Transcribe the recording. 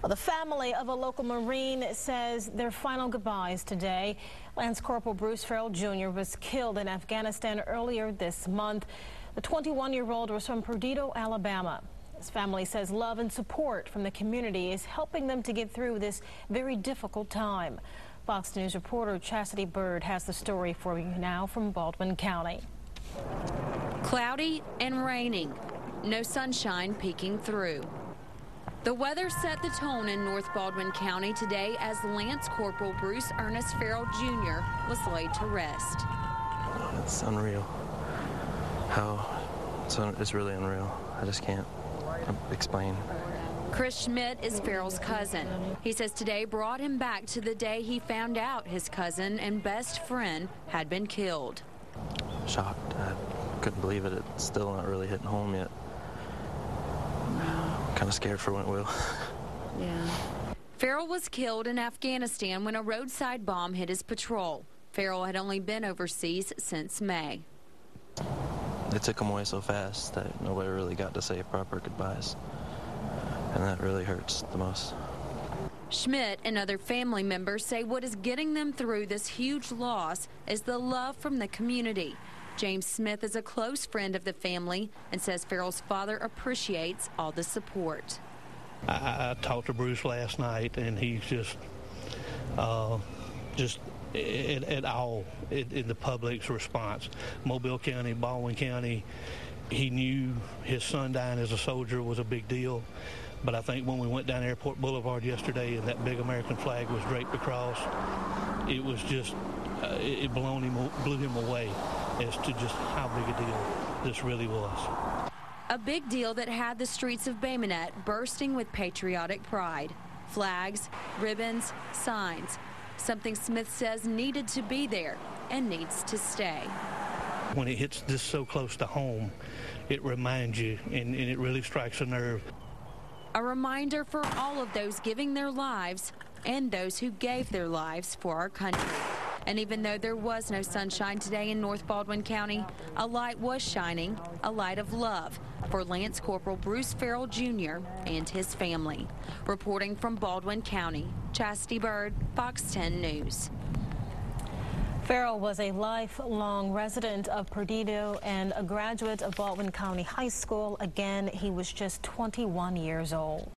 Well, the family of a local Marine says their final goodbyes today. Lance Corporal Bruce Farrell Jr. was killed in Afghanistan earlier this month. The 21-year-old was from Perdido, Alabama. His family says love and support from the community is helping them to get through this very difficult time. Fox News reporter Chastity Bird has the story for you now from Baldwin County. Cloudy and raining, no sunshine peeking through. The weather set the tone in North Baldwin County today as Lance Corporal Bruce Ernest Farrell Jr. was laid to rest. It's unreal. It's really unreal. I just can't explain. Chris Schmidt is Farrell's cousin. He says today brought him back to the day he found out his cousin and best friend had been killed. Shocked. I couldn't believe it. It's still not really hitting home yet. Kind of scared for when it will. Yeah. Farrell was killed in Afghanistan when a roadside bomb hit his patrol. Farrell had only been overseas since May. They took him away so fast that nobody really got to say proper goodbyes. And that really hurts the most. Schmidt and other family members say what is getting them through this huge loss is the love from the community. James Smith is a close friend of the family and says Farrell's father appreciates all the support. I talked to Bruce last night, and he's just at all in the public's response. Mobile County, Baldwin County, he knew his son dying as a soldier was a big deal. But I think when we went down Airport Boulevard yesterday and that big American flag was draped across, it was just, it blew him away as to just how big a deal this really was. A big deal that had the streets of Bay Minette bursting with patriotic pride. Flags, ribbons, signs. Something Smith says needed to be there and needs to stay. When it hits this so close to home, it reminds you, and it really strikes a nerve. A reminder for all of those giving their lives and those who gave their lives for our country. And even though there was no sunshine today in North Baldwin County, a light was shining, a light of love for Lance Corporal Bruce Farrell Jr. and his family. Reporting from Baldwin County, Chastity Bird, Fox 10 News. Farrell was a lifelong resident of Perdido and a graduate of Baldwin County High School. Again, he was just 21 years old.